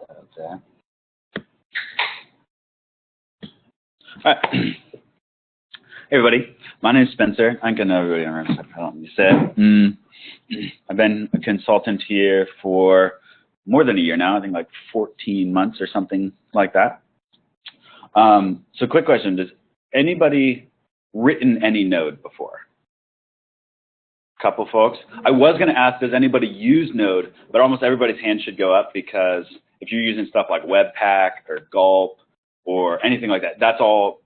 Okay. All right. Hey everybody, my name is Spencer. I think I know everybody in the room, so I don't need to say it. I've been a consultant here for more than a year now, I think like 14 months or something like that. So quick question, does anybody written any Node before? Couple folks. I was going to ask, does anybody use Node, but almost everybody's hand should go up because if you're using stuff like Webpack or Gulp or anything like that, that's all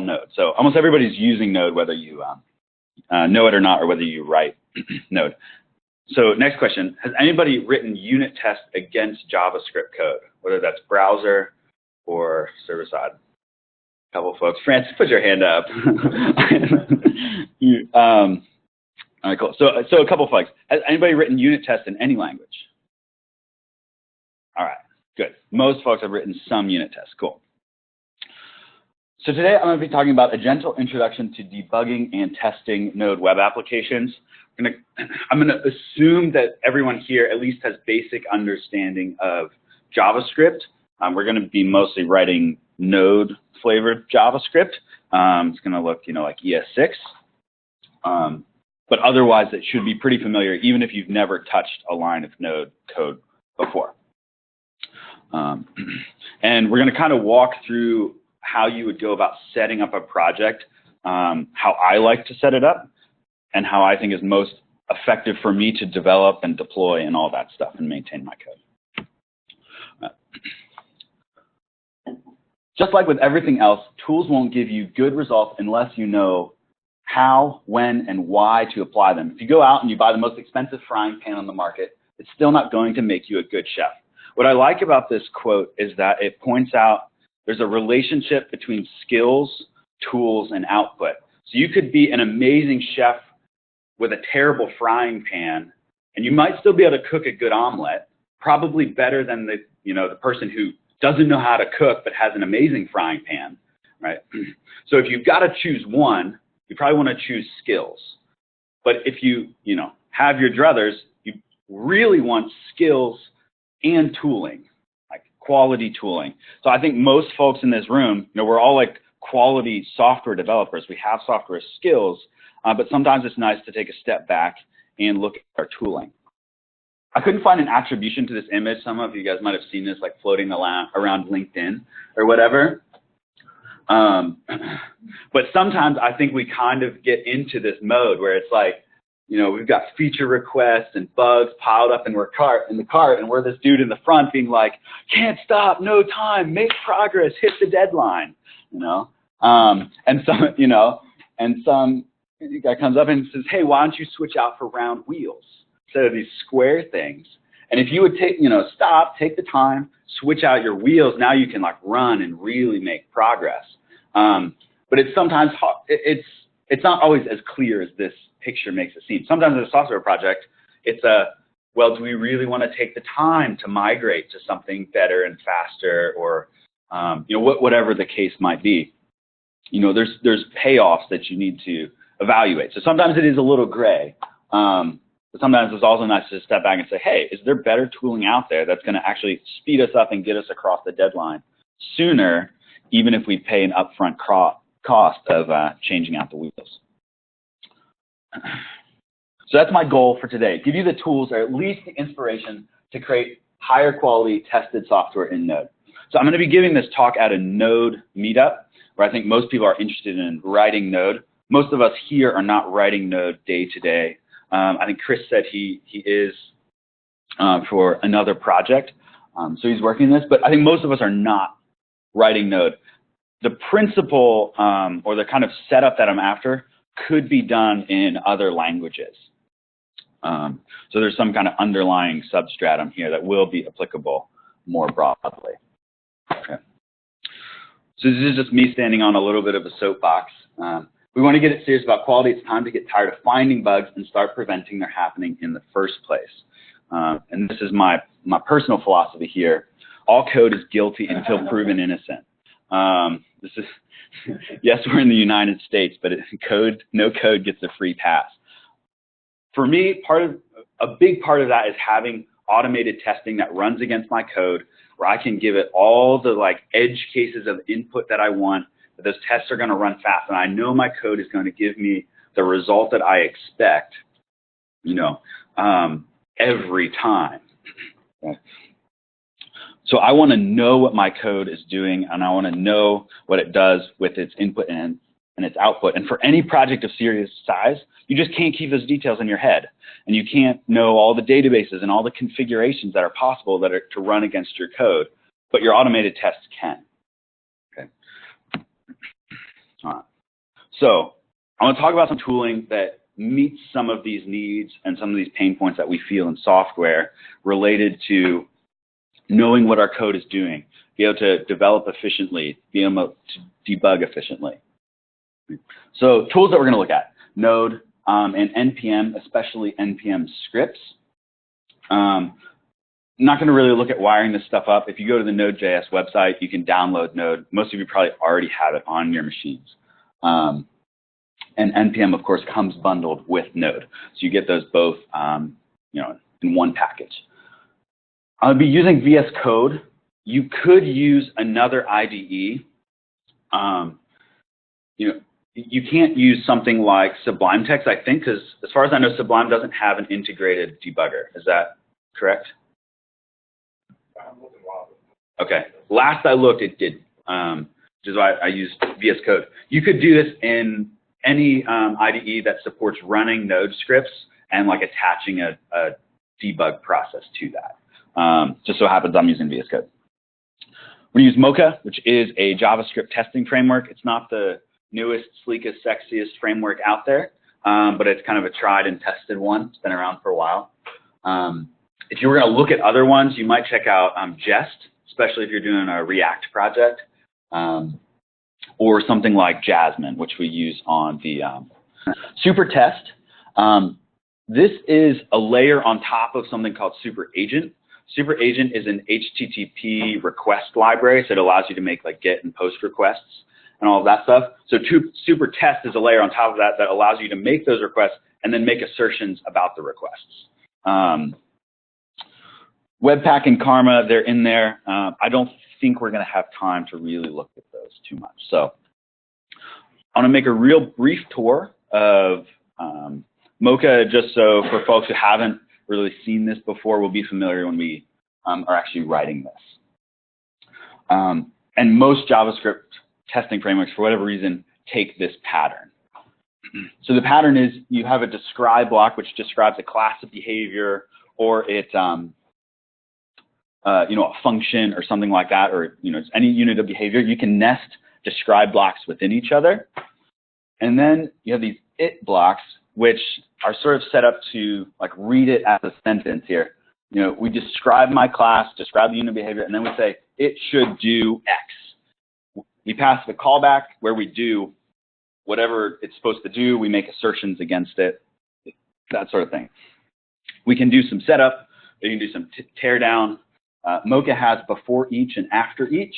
Node. So almost everybody's using Node, whether you know it or not, or whether you write Node. So next question, has anybody written unit tests against JavaScript code, whether that's browser or server-side? Couple folks. Francis, put your hand up. All right, cool. So a couple folks. Has anybody written unit tests in any language? All right, good. Most folks have written some unit tests. Cool. So today I'm going to be talking about a gentle introduction to debugging and testing Node web applications. I'm going to assume that everyone here at least has basic understanding of JavaScript. We're going to be mostly writing Node-flavored JavaScript. It's going to look, like ES6. But otherwise, it should be pretty familiar, even if you've never touched a line of Node code before. And we're going to kind of walk through how you would go about setting up a project, how I like to set it up, and how I think is most effective for me to develop and deploy and all that stuff and maintain my code. Just like with everything else, tools won't give you good results unless you know how, when, and why to apply them. If you go out and you buy the most expensive frying pan on the market, it's still not going to make you a good chef. What I like about this quote is that it points out there's a relationship between skills, tools, and output. So you could be an amazing chef with a terrible frying pan, and you might still be able to cook a good omelet, probably better than the person who doesn't know how to cook but has an amazing frying pan, right? So if you've got to choose one, you probably want to choose skills. But if you have your druthers, you really want skills and tooling, like quality tooling. So I think most folks in this room, we're all like quality software developers. We have software skills, but sometimes it's nice to take a step back and look at our tooling. I couldn't find an attribution to this image. Some of you guys might have seen this like floating around LinkedIn or whatever. But sometimes I think we kind of get into this mode where it's like, we've got feature requests and bugs piled up in the cart, and we're this dude in the front being like, can't stop, no time, make progress, hit the deadline, and some guy comes up and says, hey, why don't you switch out for round wheels instead of these square things? And if you would take, stop, take the time, switch out your wheels, now you can like run and really make progress. But it's sometimes, it's not always as clear as this picture makes it seem. Sometimes in a software project, it's well, do we really want to take the time to migrate to something better and faster, or, whatever the case might be. There's payoffs that you need to evaluate. So sometimes it is a little gray. But sometimes it's also nice to step back and say, hey, is there better tooling out there that's going to actually speed us up and get us across the deadline sooner, even if we pay an upfront cost of changing out the wheels? So that's my goal for today. Give you the tools, or at least the inspiration, to create higher quality tested software in Node. So I'm going to be giving this talk at a Node meetup, where I think most people are interested in writing Node. Most of us here are not writing Node day to day. I think Chris said he is for another project, so he's working this. But I think most of us are not writing Node. The principle or the kind of setup that I'm after could be done in other languages. So there's some kind of underlying substratum here that will be applicable more broadly. Okay. So this is just me standing on a little bit of a soapbox. We want to get it serious about quality. It's time to get tired of finding bugs and start preventing their happening in the first place. And this is my personal philosophy here. All code is guilty until proven innocent. This is, yes, we're in the United States, but no code gets a free pass. For me, a big part of that is having automated testing that runs against my code, where I can give it all the like edge cases of input that I want, that those tests are going to run fast, and I know my code is going to give me the result that I expect, you know, every time. Okay. So I want to know what my code is doing, and I want to know what it does with its input and its output. And for any project of serious size, you just can't keep those details in your head. And you can't know all the databases and all the configurations that are possible that are to run against your code, but your automated tests can. Okay. All right. So I want to talk about some tooling that meets some of these needs and some of these pain points that we feel in software related to knowing what our code is doing, be able to develop efficiently, be able to debug efficiently. So tools that we're going to look at, Node and NPM, especially NPM scripts. I'm not going to really look at wiring this stuff up. If you go to the Node.js website, you can download Node. Most of you probably already have it on your machines. And NPM, of course, comes bundled with Node. So you get those both you know, in one package. I'll be using VS Code. You could use another IDE. You know, you can't use something like Sublime Text, I think, because as far as I know, Sublime doesn't have an integrated debugger. Is that correct? Okay. Last I looked, it did, which is why I used VS Code. You could do this in any IDE that supports running Node scripts and like attaching a debug process to that. Just so happens I'm using VS Code. We use Mocha, which is a JavaScript testing framework. It's not the newest, sleekest, sexiest framework out there, but it's kind of a tried and tested one. It's been around for a while. If you were going to look at other ones, you might check out Jest, especially if you're doing a React project, or something like Jasmine, which we use on the Supertest. This is a layer on top of something called Super Agent. Super Agent is an HTTP request library, so it allows you to make like GET and POST requests and all of that stuff. So Supertest is a layer on top of that that allows you to make those requests and then make assertions about the requests. Webpack and Karma, they're in there. I don't think we're going to have time to really look at those too much. So I want to make a real brief tour of Mocha, just so for folks who haven't really seen this before, will be familiar when we are actually writing this. And most JavaScript testing frameworks, for whatever reason, take this pattern. So the pattern is you have a describe block, which describes a class of behavior, or it, you know, a function or something like that, or you know, it's any unit of behavior. You can nest describe blocks within each other, and then you have these it blocks, which are sort of set up to like read it as a sentence here. You know, we describe my class, describe the unit of behavior, and then we say it should do X. We pass the callback where we do whatever it's supposed to do. We make assertions against it, that sort of thing. We can do some setup. We can do some tear down. Mocha has before each and after each.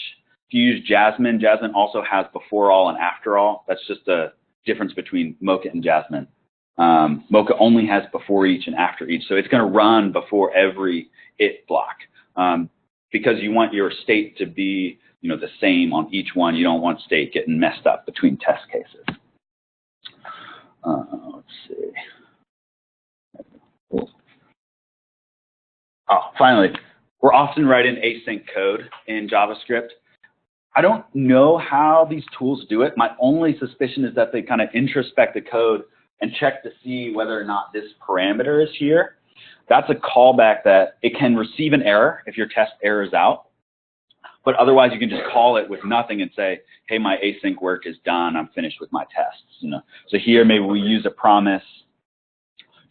If you use Jasmine, Jasmine also has before all and after all. That's just a difference between Mocha and Jasmine. Mocha only has before each and after each. So it's going to run before every it block because you want your state to be, you know, the same on each one. You don't want state getting messed up between test cases. Let's see. Oh, finally, we're often writing async code in JavaScript. I don't know how these tools do it. My only suspicion is that they kind of introspect the code and check to see whether or not this parameter is here. That's a callback that it can receive an error if your test errors out. But otherwise, you can just call it with nothing and say, hey, my async work is done. I'm finished with my tests. You know? So here, maybe we use a promise,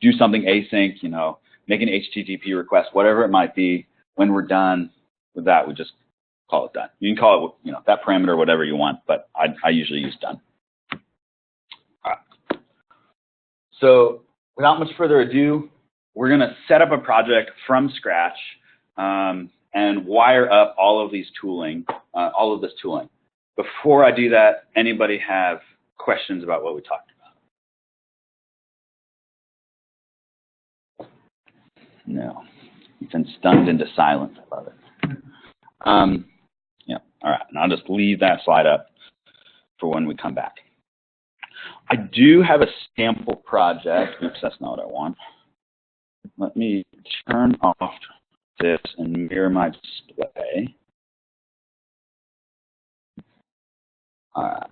do something async, you know, make an HTTP request, whatever it might be. When we're done with that, we just call it done. You can call it, you know, that parameter, whatever you want, but I usually use done. All right. So without much further ado, we're going to set up a project from scratch and wire up all of these tooling, all of this tooling. Before I do that, anybody have questions about what we talked about? No. It's been stunned into silence. I love it. Yeah, all right, and I'll just leave that slide up for when we come back. I do have a sample project. Oops, that's not what I want. Let me turn off this and mirror my display. All right.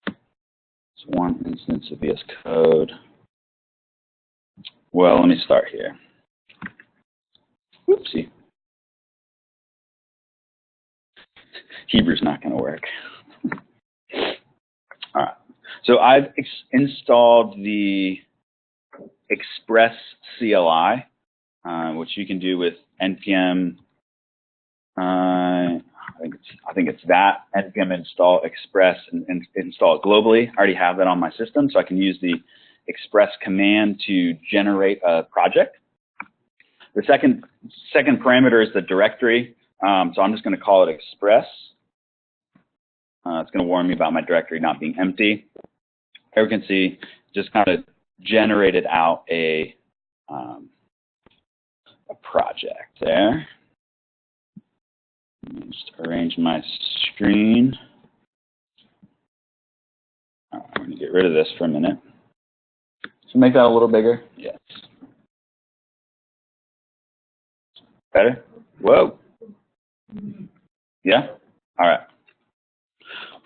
It's one instance of VS Code. Well, let me start here. Whoopsie. Hebrew's not going to work. All right. So I've installed the Express CLI, which you can do with npm. I think it's that npm install Express and install it globally. I already have that on my system, so I can use the Express command to generate a project. The second parameter is the directory, so I'm just going to call it Express. It's going to warn me about my directory not being empty. Here we can see just kind of generated out a project there. Let me just arrange my screen. I'm going to get rid of this for a minute. So make that a little bigger. Yes. Better? Whoa. Yeah? All right.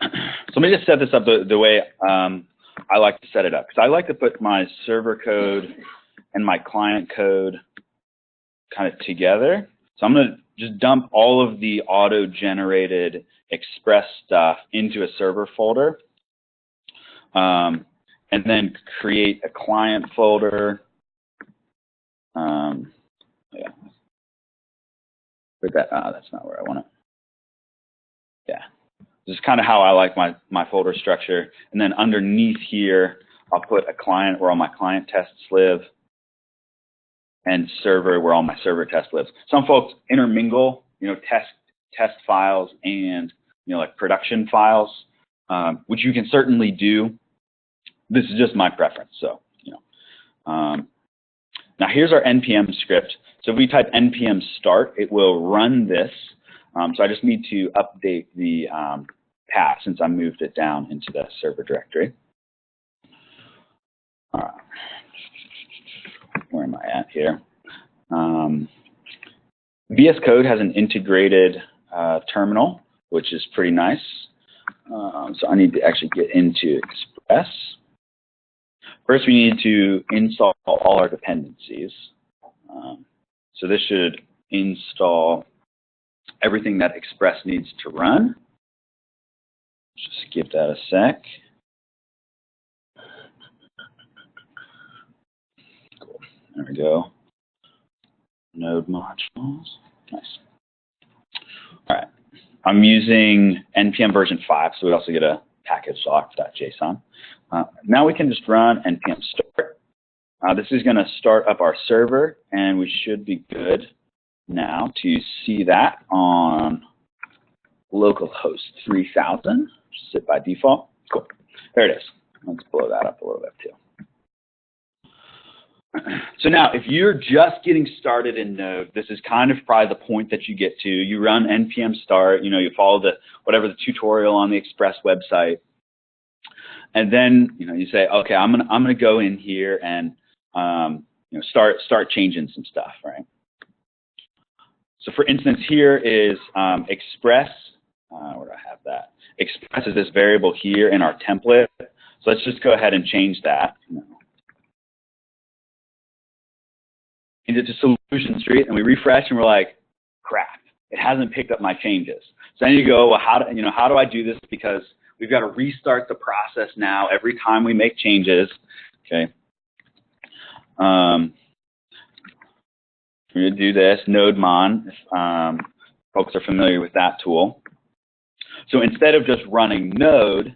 So let me just set this up the way I like to set it up, because I like to put my server code and my client code kind of together. So I'm going to just dump all of the auto-generated Express stuff into a server folder, and then create a client folder. Yeah. Put that. That's not where I want it. Yeah. This is kind of how I like my folder structure. And then underneath here, I'll put a client where all my client tests live, and server where all my server tests lives. Some folks intermingle, test files and, like production files, which you can certainly do. This is just my preference. So, now here's our npm script. So if we type npm start, it will run this. So I just need to update the path since I moved it down into the server directory. Where am I at here? VS Code has an integrated terminal, which is pretty nice. So I need to actually get into Express. First, we need to install all our dependencies. So this should install everything that Express needs to run. Just give that a sec. Cool. There we go. Node modules. Nice. All right. I'm using npm version 5, so we also get a package lock.json. Now we can just run npm start. This is going to start up our server, and we should be good now to see that on localhost 3000, set by default. Cool. There it is. Let's blow that up a little bit too. So now, if you're just getting started in Node, this is kind of probably the point that you get to. You run npm start, you follow whatever the tutorial on the Express website, and then you say, okay, I'm gonna go in here and start changing some stuff, right? So for instance, here is Express. Where do I have that? Express is this variable here in our template. So let's just go ahead and change that. Into solution street, and we refresh, and we're like, crap, it hasn't picked up my changes. So then you go, well, how do I do this? Because we've got to restart the process now every time we make changes. Okay. We're going to do this, NodeMon, if folks are familiar with that tool. So instead of just running Node,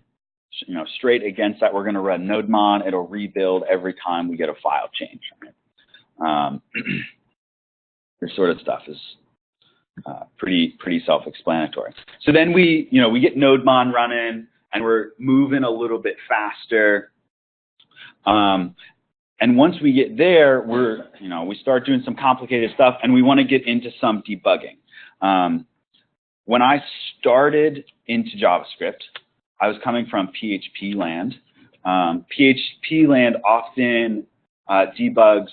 straight against that, we're going to run NodeMon. It'll rebuild every time we get a file change. This sort of stuff is pretty self-explanatory. So then we get NodeMon running, and we're moving a little bit faster. And once we get there, we start doing some complicated stuff, and we want to get into some debugging. When I started into JavaScript, I was coming from PHP land. PHP land often debugs.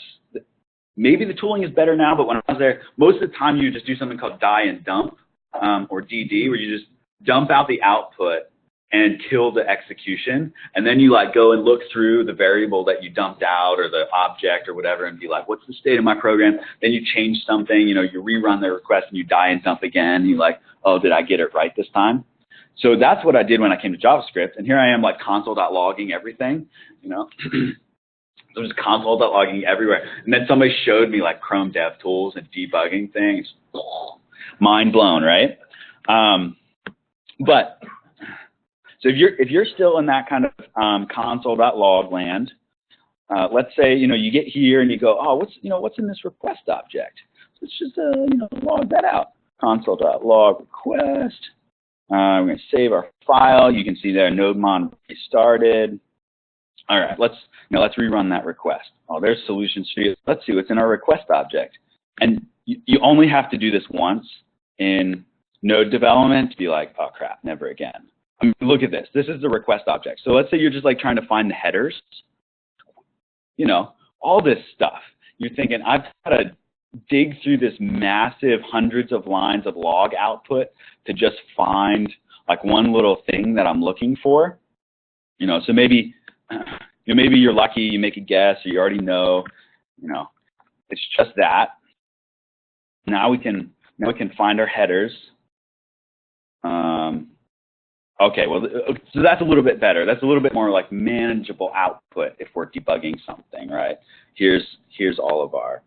Maybe the tooling is better now, but when I was there, most of the time you just do something called die and dump, or DD, where you just dump out the output and kill the execution, and then you like go and look through the variable that you dumped out or the object or whatever and be like, what's the state of my program? Then you change something, you rerun the request and you die and dump again, and you're like, oh, did I get it right this time? So that's what I did when I came to JavaScript, and here I am like console.logging everything, So just console.logging everywhere. And then somebody showed me like Chrome DevTools and debugging things. Mind blown, right? So if you're still in that kind of console.log land, let's say you get here and you go, oh, what's in this request object? So let's just log that out. Console.log request. We're going to save our file. You can see there nodemon restarted. All right, let's rerun that request. Oh, there's solutions for you. Let's see what's in our request object. And you only have to do this once in Node development to be like, oh crap, never again. I mean, look at this. This is the request object. So let's say you're just like trying to find the headers. All this stuff. You're thinking, I've got to dig through this massive hundreds of lines of log output to just find like one little thing that I'm looking for. So maybe you're lucky, you make a guess, or you already know, it's just that. Now we can find our headers. Okay, well, so that's a little bit better. That's a little bit more like manageable output if we're debugging something, right? Here's all of our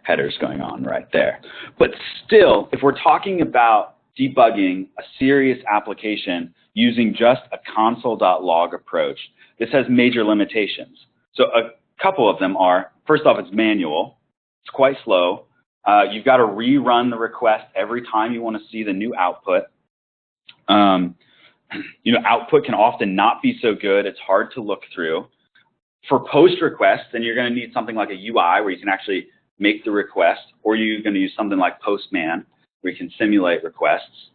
headers going on right there. But still, if we're talking about debugging a serious application using just a console.log approach, this has major limitations. So a couple of them are, first off, it's manual. It's quite slow. You've got to rerun the request every time you want to see the new output. Output can often not be so good. It's hard to look through. For post requests, then you're going to need something like a UI where you can actually make the request, or you're going to use something like Postman where you can simulate requests.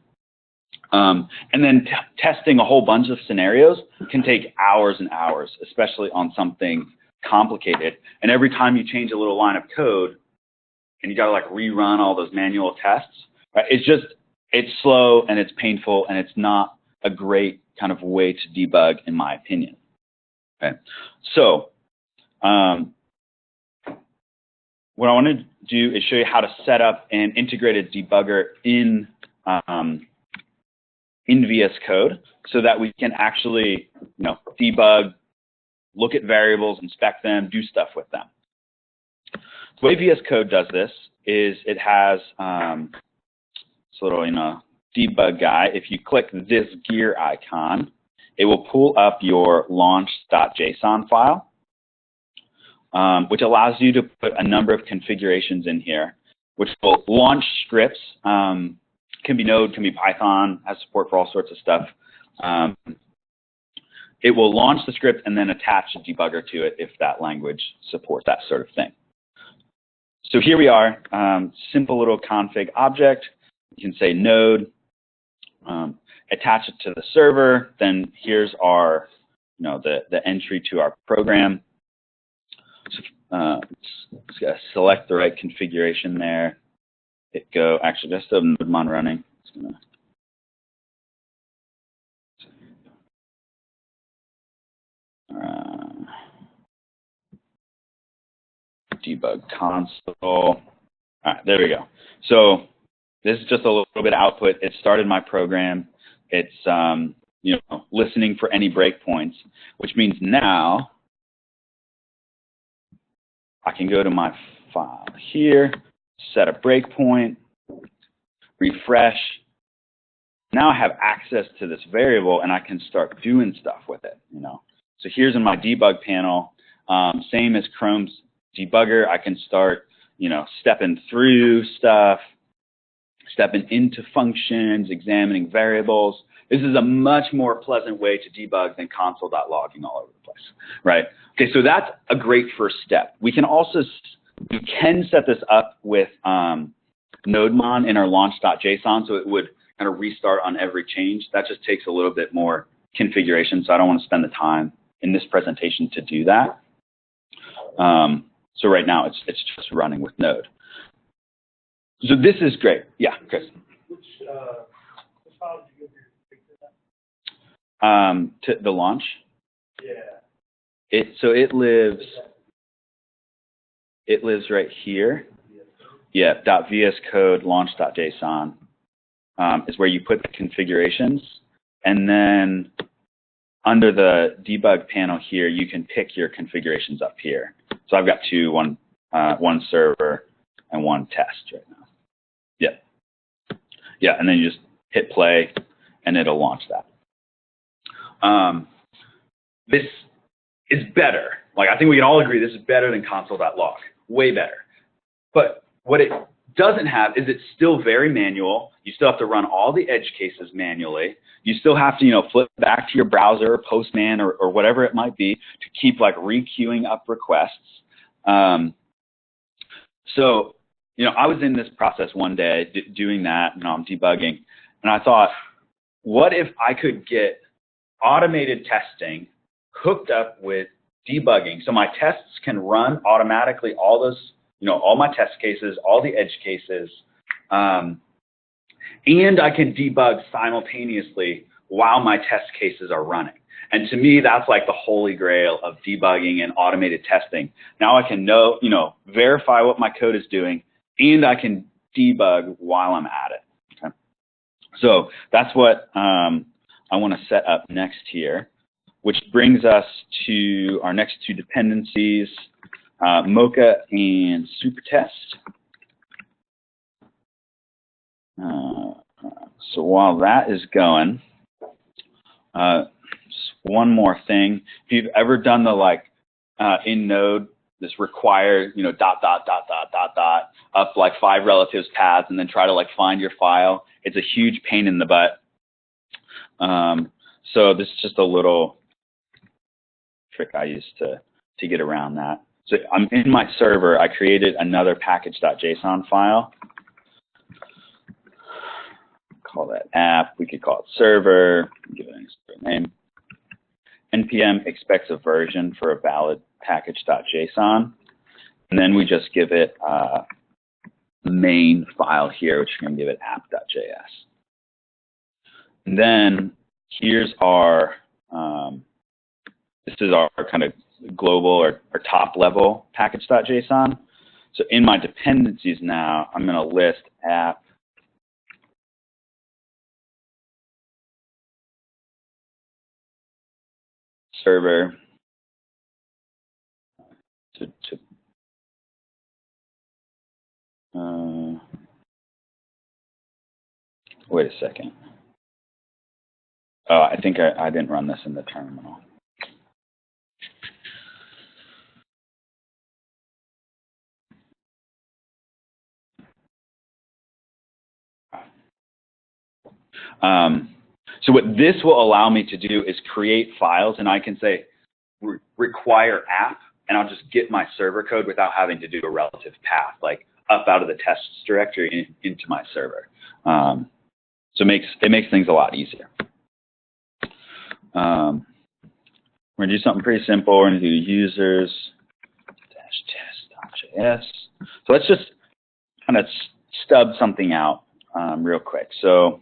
And then testing a whole bunch of scenarios can take hours and hours, especially on something complicated. And every time you change a little line of code and you got to like rerun all those manual tests, right? It's slow and it's painful and it's not a great kind of way to debug, in my opinion. Okay, so what I want to do is show you how to set up an integrated debugger in VS Code so that we can actually debug, look at variables, inspect them, do stuff with them. The way VS Code does this is it has this little debug guy. If you click this gear icon, it will pull up your launch.json file, which allows you to put a number of configurations in here, which will launch scripts. Can be Node, can be Python, has support for all sorts of stuff. It will launch the script and then attach a debugger to it if that language supports that sort of thing. So here we are, simple little config object. You can say Node, attach it to the server. Then here's our, the entry to our program. So, just gotta select the right configuration there. Hit go. Actually, just have nodemon running. It's gonna. Debug console. All right, there we go. So this is just a little bit of output. It started my program. It's listening for any breakpoints, which means now I can go to my file here, set a breakpoint, refresh. Now I have access to this variable and I can start doing stuff with it. So here's in my debug panel, same as Chrome's debugger. I can start stepping through stuff. stepping into functions, examining variables. This is a much more pleasant way to debug than console.logging all over the place, right? Okay, so that's a great first step. We can set this up with NodeMon in our launch.json, so it would kind of restart on every change. That just takes a little bit more configuration, so I don't want to spend the time in this presentation to do that. So right now it's just running with Node. So this is great. Yeah, Chris. Which file did you give your To the launch. Yeah. So it lives right here. Yeah, .vs code launch.json is where you put the configurations, and then under the debug panel here, you can pick your configurations up here. So I've got two, one server and one test right now. Yeah, and then you just hit play, and it'll launch that. This is better. Like, I think we can all agree this is better than console.log, way better. But what it doesn't have is it's still very manual. You still have to run all the edge cases manually. You still have to, flip back to your browser or Postman or whatever it might be to keep like re-queuing up requests. So, I was in this process one day doing that, I'm debugging, and I thought, what if I could get automated testing hooked up with debugging so my tests can run automatically all those, all my test cases, all the edge cases, and I can debug simultaneously while my test cases are running. And to me, that's like the holy grail of debugging and automated testing. Now I can verify what my code is doing, and I can debug while I'm at it. Okay? So that's what I want to set up next here, which brings us to our next two dependencies, Mocha and Supertest. So while that is going, just one more thing. If you've ever done the in Node, this require, dot, up like 5 relatives paths and then try to find your file. It's a huge pain in the butt. So this is just a little trick I used to get around that. So I'm in my server, I created another package.json file. Call that app, we could call it server, give it a name. NPM expects a version for a valid package.json, and then we just give it the main file here, which we're going to give it app.js. And then here's our, this is our kind of global or top level package.json. So in my dependencies now, I'm going to list app server wait a second. Oh, I think I didn't run this in the terminal. So what this will allow me to do is create files, and I can say require app, and I'll just get my server code without having to do a relative path, like up out of the tests directory into my server. So it makes things a lot easier. We're going to do something pretty simple. We're going to do users-test.js. So let's just kind of stub something out real quick. So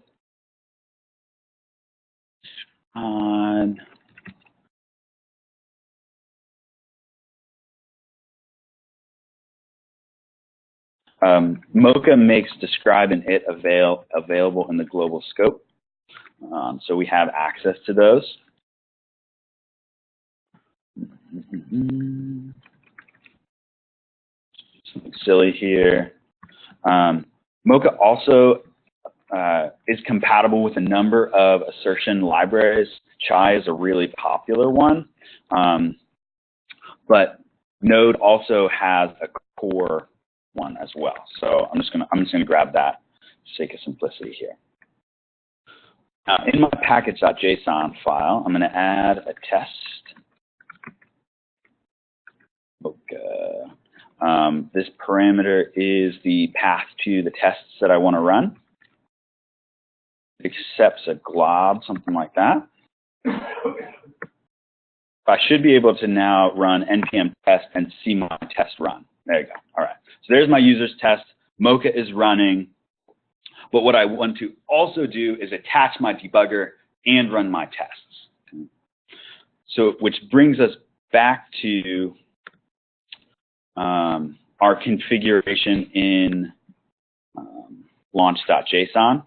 Mocha makes describe and it available in the global scope. So we have access to those. Something silly here. Mocha also is compatible with a number of assertion libraries. Chai is a really popular one, but Node also has a core one as well. So I'm just gonna grab that sake of simplicity here. Now, in my package.json file, I'm going to add a test. Mocha. This parameter is the path to the tests that I want to run. It accepts a glob, something like that. I should be able to now run npm test and see my test run. There you go. All right. So there's my user's test. Mocha is running. But what I want to also do is attach my debugger and run my tests. Okay. So which brings us back to our configuration in launch.json.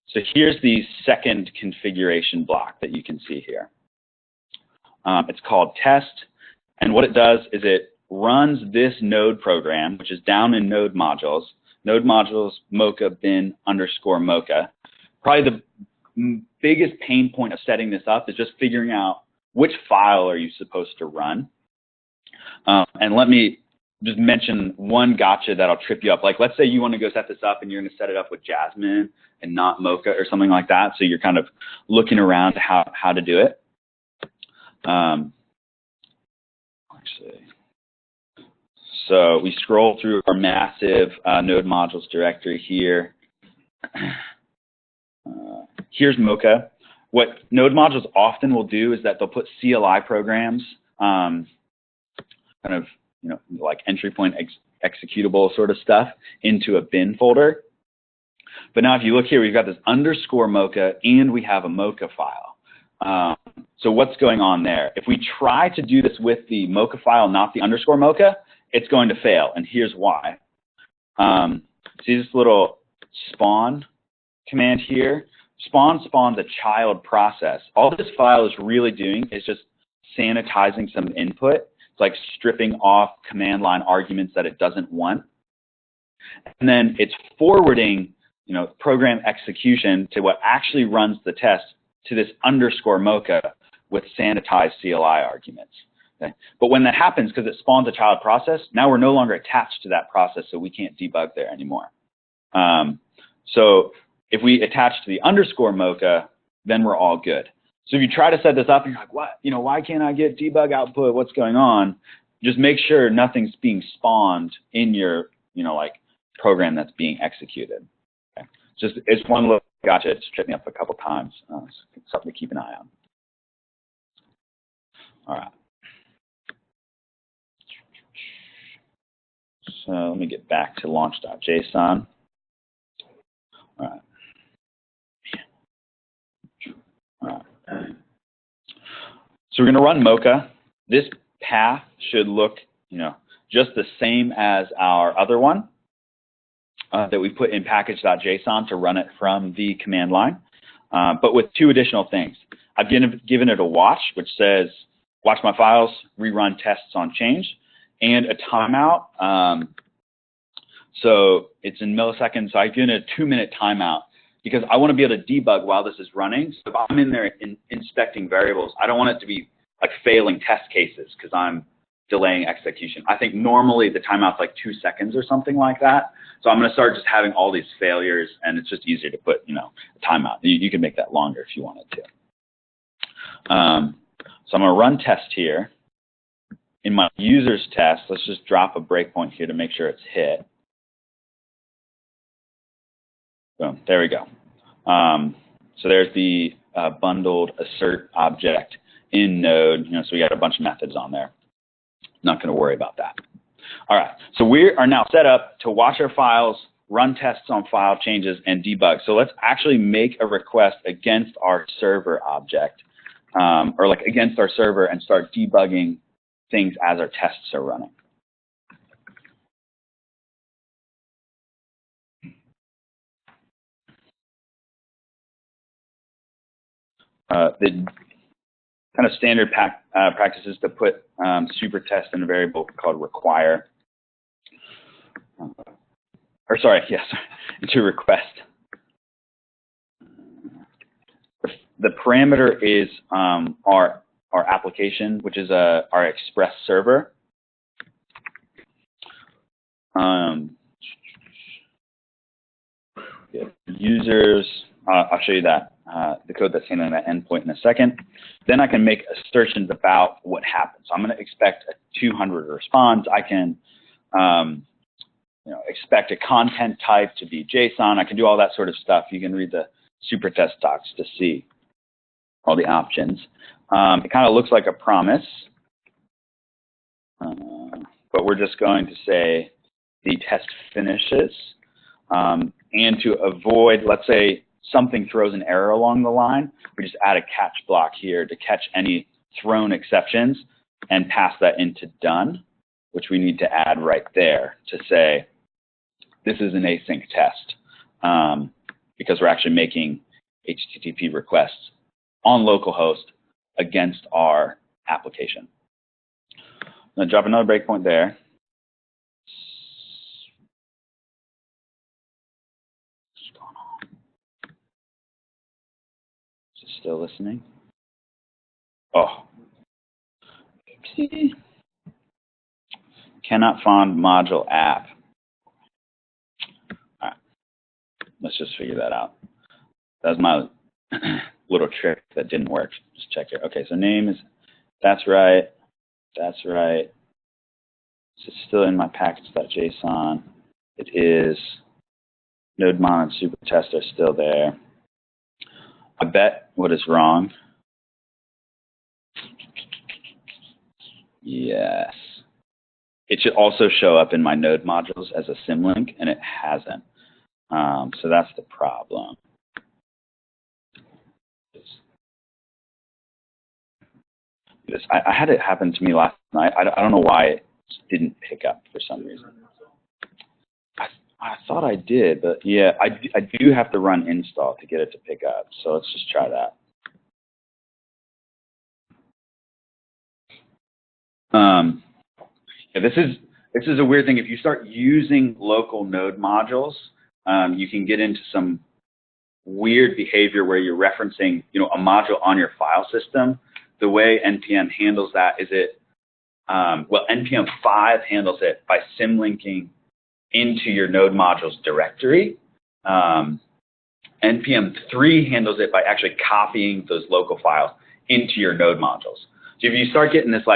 So here's the second configuration block that you can see here. It's called test, and what it does is it runs this node program, which is down in node modules mocha bin _mocha. Probably the biggest pain point of setting this up is just figuring out which file are you supposed to run. And let me just mention one gotcha that'll trip you up. Like, let's say you want to go set this up and you're going to set it up with Jasmine and not Mocha or something like that. So you're kind of looking around how to do it. So we scroll through our massive node modules directory here. Here's Mocha. What node modules often will do is that they'll put CLI programs, kind of, like entry point executable sort of stuff into a bin folder. But now if you look here, we've got this _mocha and we have a Mocha file. So what's going on there? If we try to do this with the Mocha file, not the _mocha, it's going to fail, and here's why. See this little spawn command here? Spawn spawns a child process. All this file is really doing is just sanitizing some input. It's like stripping off command line arguments that it doesn't want. And then it's forwarding, program execution to what actually runs the test to this _mocha with sanitized CLI arguments. Okay. But when that happens, because it spawns a child process, now we're no longer attached to that process, so we can't debug there anymore. So if we attach to the _mocha, then we're all good. So if you try to set this up and you're like, what? Why can't I get debug output? What's going on? Just make sure nothing's being spawned in your, program that's being executed. Okay. It's one little gotcha. It's tripped me up a couple times. It's something to keep an eye on. All right. So let me get back to launch.json. All right. So we're going to run Mocha. This path should look, just the same as our other one that we put in package.json to run it from the command line, but with two additional things. I've given it a watch, which says, watch my files, rerun tests on change, and a timeout. So it's in milliseconds. So I've given it a 2-minute timeout because I want to be able to debug while this is running. So if I'm in there inspecting variables, I don't want it to be like failing test cases because I'm delaying execution. I think normally the timeout's like 2 seconds or something like that. So I'm going to start just having all these failures, and it's just easier to put, a timeout. You can make that longer if you wanted to. So I'm going to run test here. In my user's test, let's just drop a breakpoint here to make sure it's hit. Boom, there we go. So there's the bundled assert object in Node. So we got a bunch of methods on there. Not going to worry about that. All right, so we are now set up to watch our files, run tests on file changes, and debug. So let's actually make a request against our server object, or like against our server, and start debugging things as our tests are running. The kind of standard practices to put super test in a variable called require, to request. The parameter is our application, which is our Express server. users, I'll show you that, the code that's handling that endpoint in a second. Then I can make assertions about what happens. So I'm going to expect a 200 response. I can expect a content type to be JSON. I can do all that sort of stuff. You can read the super test docs to see all the options. It kind of looks like a promise, but we're just going to say the test finishes. And to avoid, let's say, something throws an error along the line, we just add a catch block here to catch any thrown exceptions and pass that into done, which we need to add right there to say this is an async test because we're actually making HTTP requests on localhost against our application. I'm going to drop another breakpoint there. Still listening? Oh. Oopsie. Cannot find module app. All right. Let's just figure that out. That was my little trick that didn't work. Just check it. Okay, so name is, that's right. That's right. It's still in my package.json. It is. NodeMon and supertest are still there. I bet what is wrong. Yes. It should also show up in my node modules as a symlink, and it hasn't. So that's the problem. I had it happen to me last night. I don't know why it didn't pick up for some reason. I thought I did, but yeah, I do have to run install to get it to pick up. So let's just try that. Yeah, this is a weird thing. If you start using local node modules, you can get into some weird behavior where you're referencing, a module on your file system. The way NPM handles that is NPM 5 handles it by symlinking into your node modules directory. NPM 3 handles it by actually copying those local files into your node modules. So if you start getting this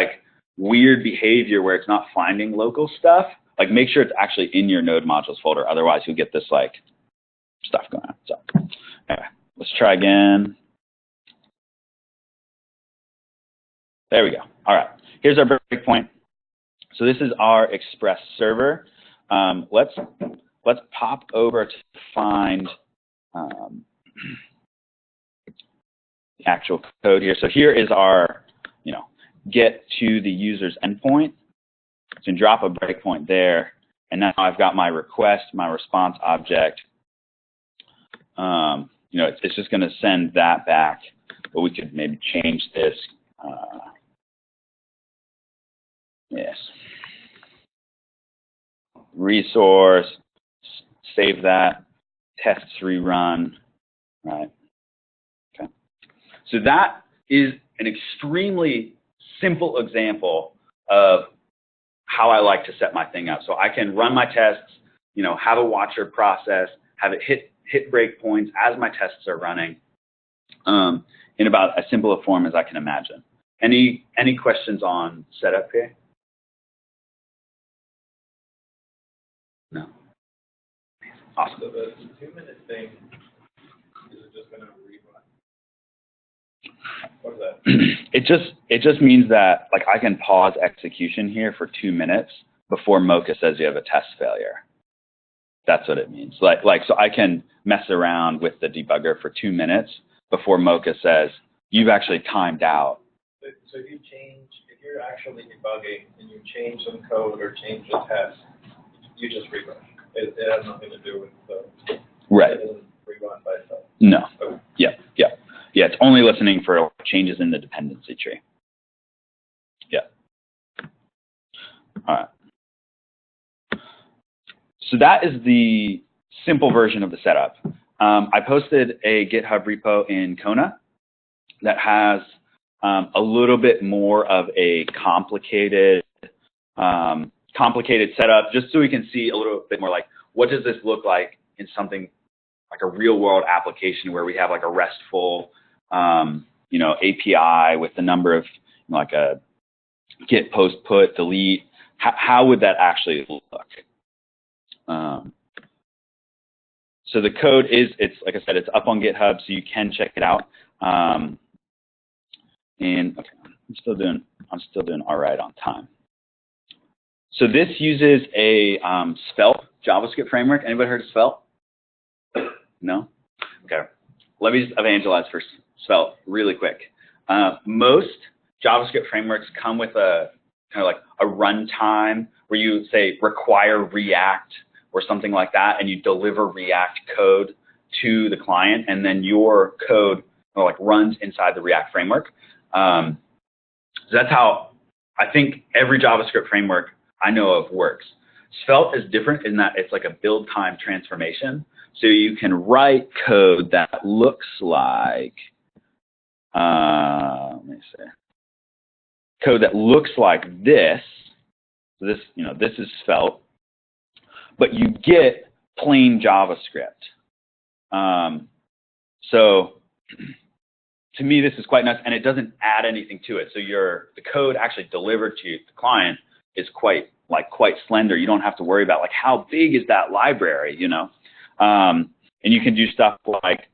weird behavior where it's not finding local stuff, make sure it's actually in your node modules folder. Otherwise, you'll get this stuff going on. So anyway, let's try again. There we go. All right, here's our breakpoint. So this is our Express server. Let's pop over to find the actual code here. So here is our, get to the user's endpoint. So drop a breakpoint there, and now I've got my request, my response object. It's just going to send that back, but we could maybe change this. Yes. Resource, save that, tests rerun, right? Okay. So that is an extremely simple example of how I like to set my thing up. So I can run my tests, have a watcher process, have it hit breakpoints as my tests are running in about as simple a form as I can imagine. Any questions on setup here? No. Awesome. So the 2-minute thing, is it just going to rerun? What is that? It just means that I can pause execution here for 2 minutes before Mocha says you have a test failure. That's what it means. So I can mess around with the debugger for 2 minutes before Mocha says you've actually timed out. So if you're actually debugging and you change some code or change a test, you just rerun. It has nothing to do with the right. It doesn't rerun by itself. No. Okay. Yeah. It's only listening for changes in the dependency tree. Yeah. All right. So that is the simple version of the setup. I posted a GitHub repo in Kona that has a little bit more of a complicated setup, just so we can see a little bit more what does this look like in something like a real world application where we have like a RESTful, you know, API with the number of, you know, like a get, post, put, delete, how would that actually look? So the code is, it's like I said, it's up on GitHub, so you can check it out. And okay, I'm still doing all right on time. So this uses a Svelte JavaScript framework. Anybody heard of Svelte? No? Okay. Let me just evangelize for Svelte really quick. Most JavaScript frameworks come with a kind of like a runtime where you say require React or something like that, and you deliver React code to the client, and then your code like runs inside the React framework. So that's how I think every JavaScript framework I know of works. Svelte is different in that it's like a build time transformation. So you can write code that looks like, let me see, code that looks like this. So this, you know, this is Svelte, but you get plain JavaScript. So to me, this is quite nice, and it doesn't add anything to it. So the code actually delivered to the client is quite slender. You don't have to worry about like how big is that library, you know. And you can do stuff like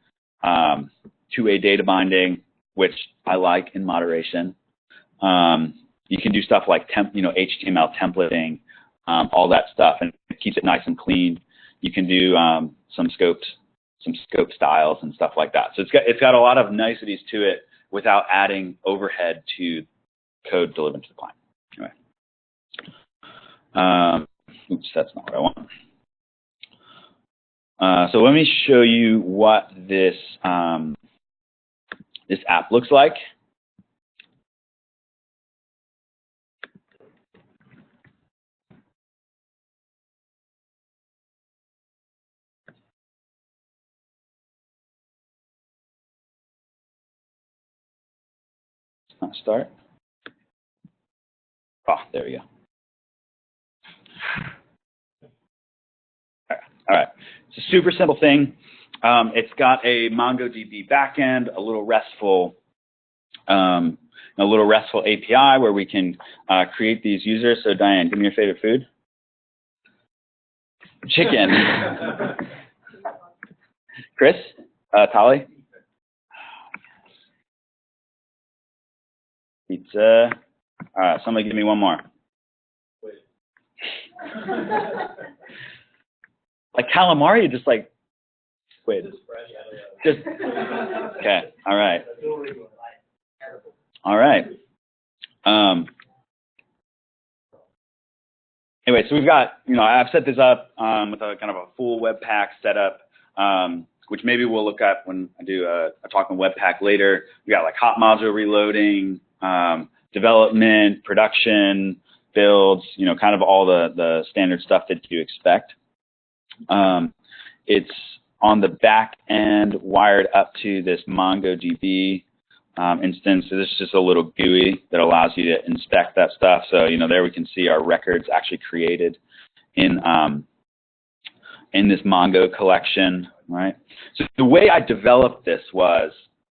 two-way data binding, which I like in moderation. You can do stuff like HTML templating, all that stuff, and it keeps it nice and clean. You can do some scope styles and stuff like that. So it's got a lot of niceties to it without adding overhead to code delivered to the client. Anyway, oops, that's not what I want. So let me show you what this this app looks like. Not start. Oh, there we go. All right. It's a super simple thing. It's got a MongoDB backend, a little RESTful API where we can create these users. So Diane, give me your favorite food. Chicken. Chris, Tali. Pizza. All right, somebody give me one more. Wait. Like calamari, just like, wait. Just, okay, all right. All right. Anyway, so we've got, I've set this up with a kind of a full Webpack setup, which maybe we'll look at when I do a talk on Webpack later. We got like hot module reloading, development, production, builds, kind of all the standard stuff that you expect. It's on the back end wired up to this MongoDB instance. So this is just a little GUI that allows you to inspect that stuff. So, there we can see our records actually created in this Mongo collection, right? So the way I developed this was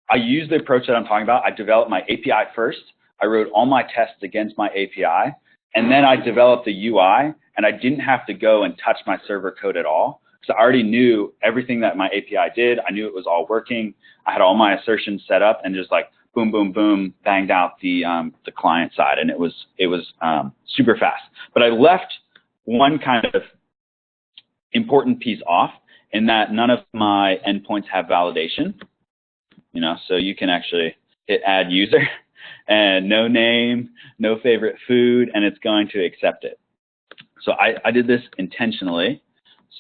I used the approach that I'm talking about. I developed my API first. I wrote all my tests against my API, and then I developed the UI, and I didn't have to go and touch my server code at all. So I already knew everything that my API did. I knew it was all working. I had all my assertions set up and just like boom, boom, boom, banged out the client side, and it was super fast. But I left one kind of important piece off in that none of my endpoints have validation. So you can actually hit add user and no name, no favorite food, and it's going to accept it. So I did this intentionally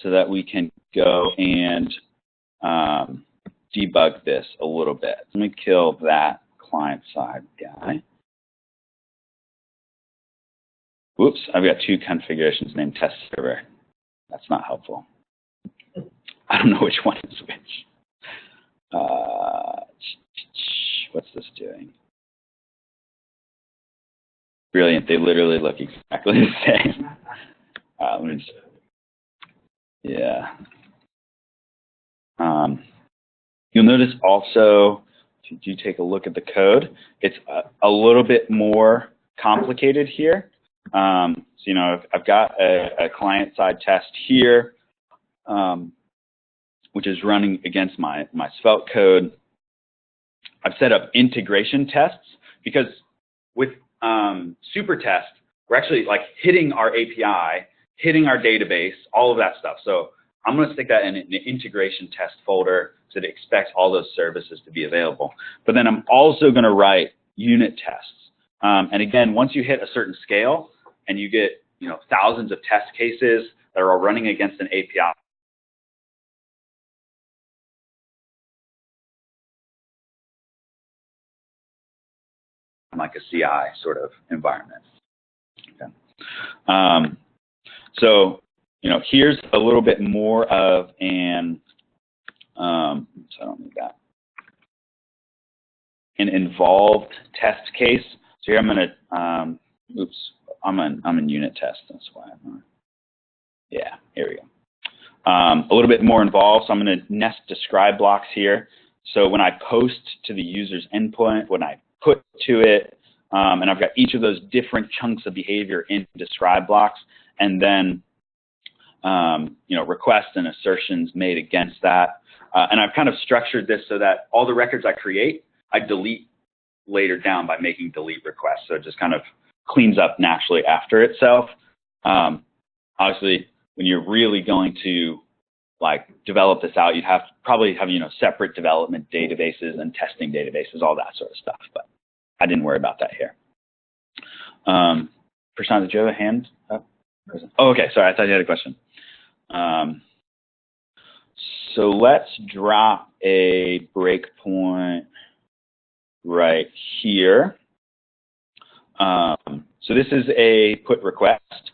so that we can go and debug this a little bit. Let me kill that client-side guy. Whoops, I've got two configurations named test server. That's not helpful. I don't know which one is which. What's this doing? Brilliant, they literally look exactly the same. Let me just, yeah. You'll notice also, if you take a look at the code, it's a little bit more complicated here. So, you know, I've got a client-side test here, which is running against my Svelte code. I've set up integration tests because with Supertest, we're actually like hitting our API, hitting our database, all of that stuff. So I'm going to stick that in an integration test folder so that it expects all those services to be available. But then I'm also going to write unit tests. And again, once you hit a certain scale and you get, you know, thousands of test cases that are all running against an API, like a CI sort of environment. Okay. So, you know, here's a little bit more of an, so I don't need that, an involved test case. So here I'm going to, oops, I'm in unit test. That's why I'm, yeah, here we go. A little bit more involved. So I'm going to nest describe blocks here. So when I post to the user's endpoint, when I put to it, and I've got each of those different chunks of behavior in describe blocks, and then you know, requests and assertions made against that. And I've kind of structured this so that all the records I create, I delete later down by making delete requests. So it just kind of cleans up naturally after itself. Obviously, when you're really going to like develop this out, you'd have to probably have, you know, separate development databases and testing databases, all that sort of stuff. But I didn't worry about that here. Prashant, did you have a hand up? Oh, okay, sorry, I thought you had a question. So let's drop a breakpoint right here. So this is a put request.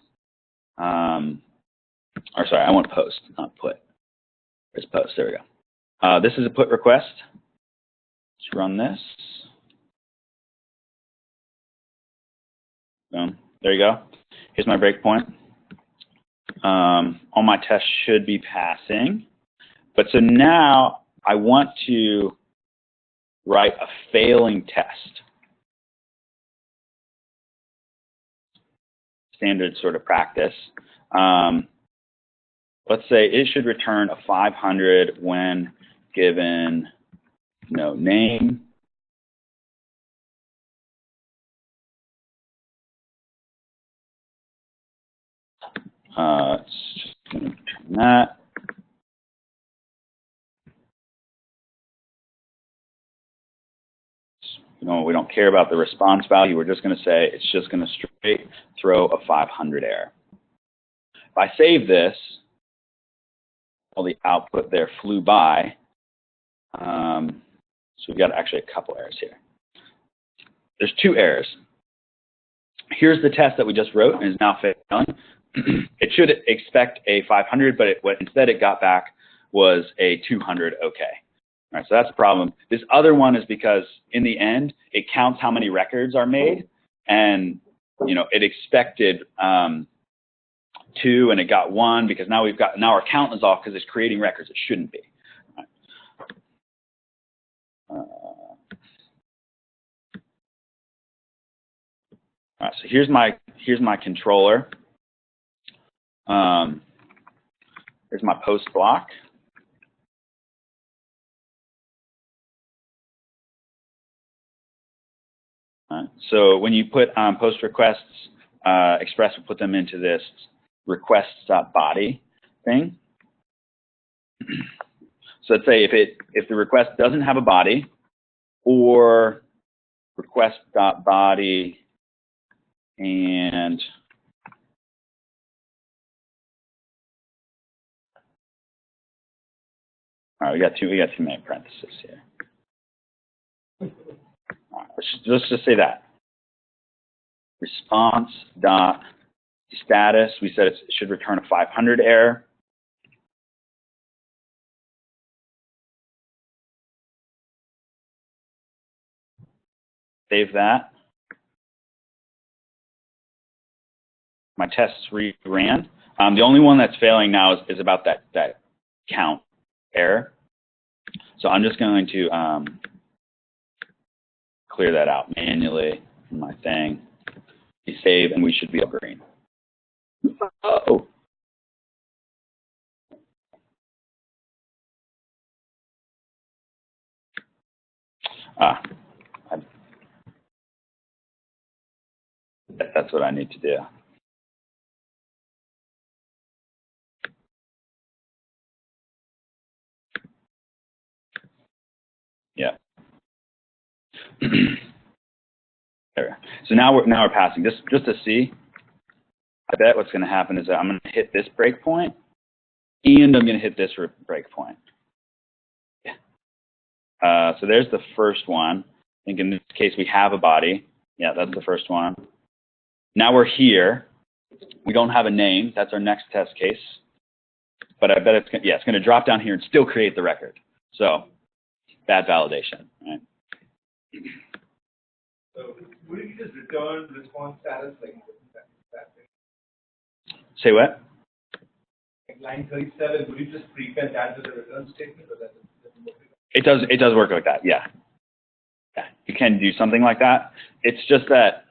Or sorry, I want post, not put. There's post, there we go. This is a put request. Let's run this. Boom, there you go. Here's my breakpoint. All my tests should be passing. But so now I want to write a failing test. Standard sort of practice. Let's say it should return a 500 when given no name. It's just going to return that. You know, we don't care about the response value. We're just going to say it's just going to straight throw a 500 error. If I save this, all the output there flew by. So we've got actually a couple errors here. There's two errors. Here's the test that we just wrote and is now failing. It should expect a 500, but what instead it got back was a 200 okay. All right, so that's a problem. This other one is because in the end, it counts how many records are made, and you know it expected 2 and it got 1 because now our count is off because it's creating records. It shouldn't be. All right, so here's my controller. Here's my post block. So when you put post requests, Express will put them into this requests.body thing. So let's say if the request doesn't have a body, or request.body and all right, we got too many parentheses here. All right, let's just say that. Response dot status, we said it should return a 500 error. Save that. My tests ran. The only one that's failing now is about that count error. So I'm just going to clear that out manually from my thing. We save, and we should be all green. Oh. That's what I need to do. Yeah. There. So now we're passing. Just to see, I bet what's going to happen is that I'm going to hit this breakpoint, and I'm going to hit this breakpoint. Yeah. So there's the first one. I think in this case we have a body. Yeah, that's the first one. Now we're here. We don't have a name. That's our next test case. But I bet it's going to drop down here and still create the record. So bad validation, right? So would you just return response status like that thing? Say what? Like line 37, would you just prepend that to the return statement, or that doesn't work? It does work like that. Yeah. Yeah, you can do something like that. It's just that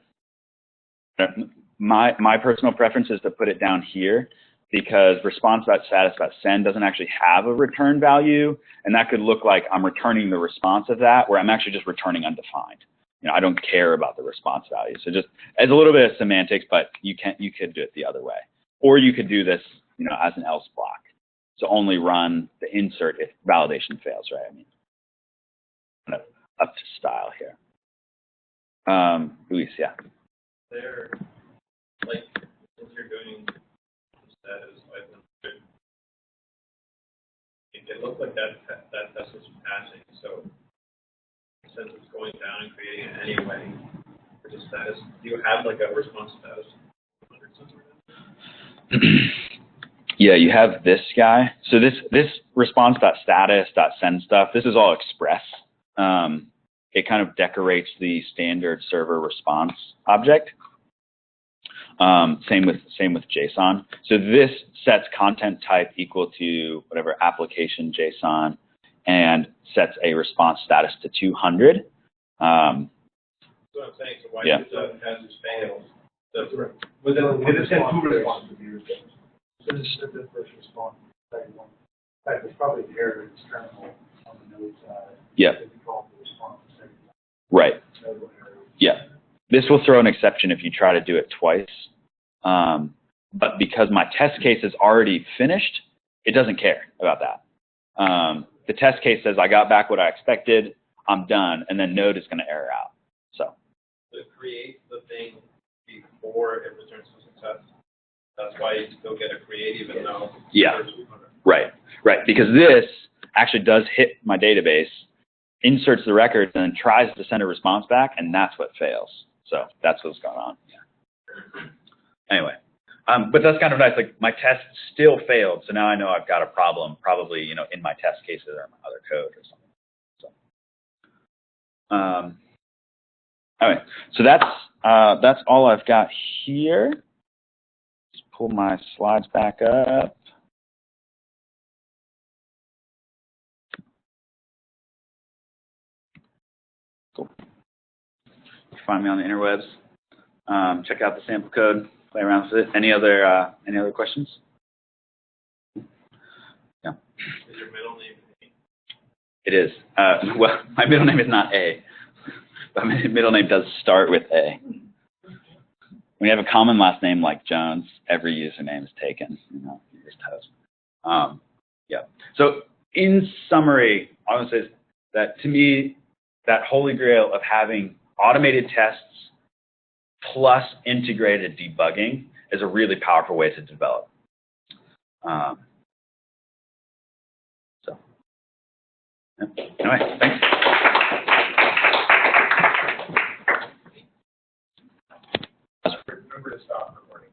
my personal preference is to put it down here, because response.status.send doesn't actually have a return value, and that could look like I'm returning the response of that, where I'm actually just returning undefined. I don't care about the response value. So just as a little bit of semantics, but you could do it the other way, or you could do this, as an else block. So only run the insert if validation fails, right? I mean, kind of up to style here. Luis, yeah. There, like, since you're doing status, it looks like that test is passing. So since it's going down and creating it anyway, for the status, do you have like a response status? Yeah, you have this guy. So this response.status.send stuff, this is all Express. It kind of decorates the standard server response object. Same with JSON. So this sets content type equal to whatever application JSON, and sets a response status to 200. That's what I'm saying. So why has this failed? With it said two responses. So this is the first response. Second one. In fact, there's probably an error external on the node side. Yeah. Right. Yeah. This will throw an exception if you try to do it twice. But because my test case is already finished, it doesn't care about that. The test case says I got back what I expected, I'm done, and then Node is going to error out. So it creates the thing before it returns to success. That's why you still get a create even though. Yeah. Right. Because this actually does hit my database, inserts the records, and then tries to send a response back, and that's what fails. So that's what's going on. Yeah. Anyway, but that's kind of nice. Like my test still failed, so now I know I've got a problem, probably in my test cases or my other code or something. So, all right. So that's all I've got here. Let's pull my slides back up. Cool. Find me on the interwebs. Check out the sample code. Play around with it. Any other questions? Yeah. Is your middle name A? It is. Well, my middle name is not A, but my middle name does start with A. When you have a common last name like Jones, every username is taken. You're just toast. Yeah. So in summary, I want to say that to me, that holy grail of having automated tests plus integrated debugging is a really powerful way to develop. Anyway, thanks. Remember to stop recording.